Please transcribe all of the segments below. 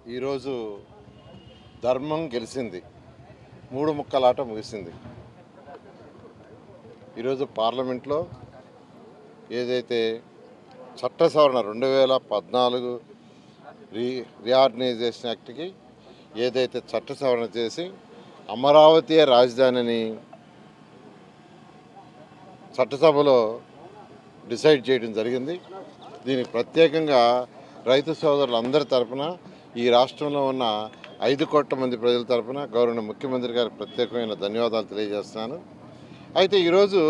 ఈరోజు ధర్మం గెలిచింది, మూడు ముక్కలాట ముగిసింది. ఈరోజు పార్లమెంట్లో ఏదైతే చట్ట సవరణ 2014 రీఆర్గనైజేషన్ యాక్ట్కి ఏదైతే చట్ట సవరణ చేసి అమరావతి రాజధానిని చట్టసభలో డిసైడ్ చేయడం జరిగింది. దీనికి ప్రత్యేకంగా రైతు సోదరులందరి తరఫున, ఈ రాష్ట్రంలో ఉన్న 5 కోట్ల మంది ప్రజల తరఫున గౌరవ ముఖ్యమంత్రి గారికి ప్రత్యేకమైన ధన్యవాదాలు తెలియజేస్తున్నాను. అయితే ఈరోజు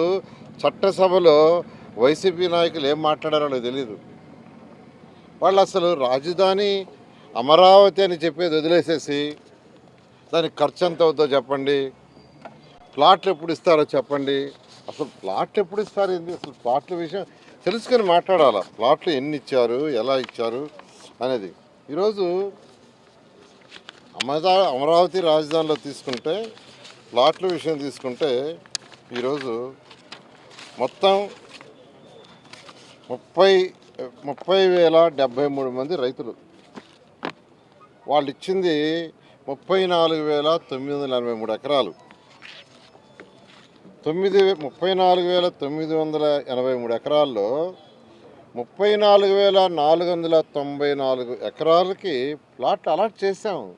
చట్టసభలో వైసీపీ నాయకులు ఏం మాట్లాడారో నాకు తెలియదు. వాళ్ళు అసలు రాజధాని అమరావతి అని చెప్పేది వదిలేసేసి దానికి ఖర్చు ఎంత అవుతుందో చెప్పండి, ప్లాట్లు ఎప్పుడు ఇస్తారో చెప్పండి. అసలు ప్లాట్లు ఎప్పుడు ఇస్తారు, ఏంటి అసలు ప్లాట్ల విషయం తెలుసుకొని మాట్లాడాలా. ప్లాట్లు ఎన్ని ఇచ్చారు, ఎలా ఇచ్చారు అనేది. ఈరోజు అమరావతి రాజధానిలో తీసుకుంటే, ప్లాట్ల విషయం తీసుకుంటే ఈరోజు మొత్తం 30,073 మంది రైతులు. వాళ్ళు ఇచ్చింది 34,983 ఎకరాలు. 34,983 ఎకరాల్లో 34,494 ఎకరాలకి ప్లాట్లు అలాట్ చేశాము.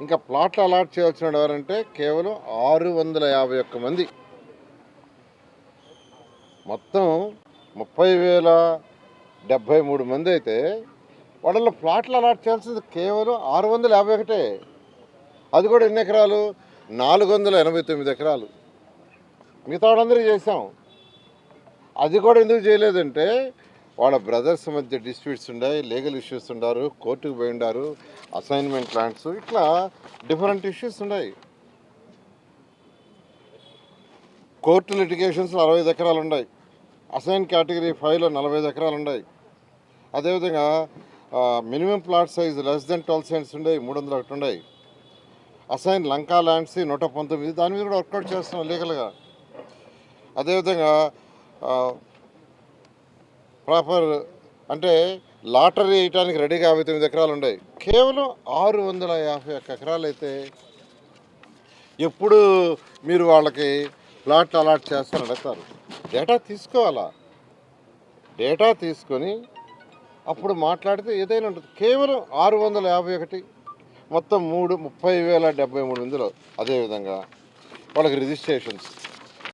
ఇంకా ప్లాట్లు అలాట్ చేయాల్సిన ఎవరంటే కేవలం 651 మంది. మొత్తం 30,073 మంది అయితే వాళ్ళలో ప్లాట్లు అలాట్ చేయాల్సింది కేవలం 651. అది కూడా ఎన్ని ఎకరాలు? 489 ఎకరాలు. మిగతా వాళ్ళందరికీ చేసాం. అది కూడా ఎందుకు చేయలేదంటే వాళ్ళ బ్రదర్స్ మధ్య డిస్ప్యూట్స్ ఉన్నాయి, లీగల్ ఇష్యూస్ ఉన్నారు, కోర్టుకు పోయి ఉండారు, అసైన్మెంట్ ల్యాండ్స్, ఇట్లా డిఫరెంట్ ఇష్యూస్ ఉన్నాయి. కోర్టు లిటిగేషన్స్లో 65 ఎకరాలు ఉన్నాయి. అసైన్ కేటగిరీ 5లో 45 ఎకరాలు ఉన్నాయి. అదేవిధంగా minimum plot size less than 12 cents ఉన్నాయి, 301 ఉన్నాయి. అసైన్ లంకా ల్యాండ్స్ 119, దాని మీద కూడా వర్కౌట్ చేస్తున్నాం లీగల్గా. అదేవిధంగా ప్రాపర్ అంటే లాటరీ వేయటానికి రెడీగా 59 ఎకరాలు ఉన్నాయి. కేవలం 651 ఎకరాలు అయితే ఎప్పుడు మీరు వాళ్ళకి ప్లాట్లు అలాట్ చేస్తారని అడుగుతారు. డేటా తీసుకోవాలా, డేటా తీసుకొని అప్పుడు మాట్లాడితే ఏదైనా ఉంటుంది. కేవలం 651, మొత్తం 30,073 మందిలో. అదేవిధంగా వాళ్ళకి రిజిస్ట్రేషన్స్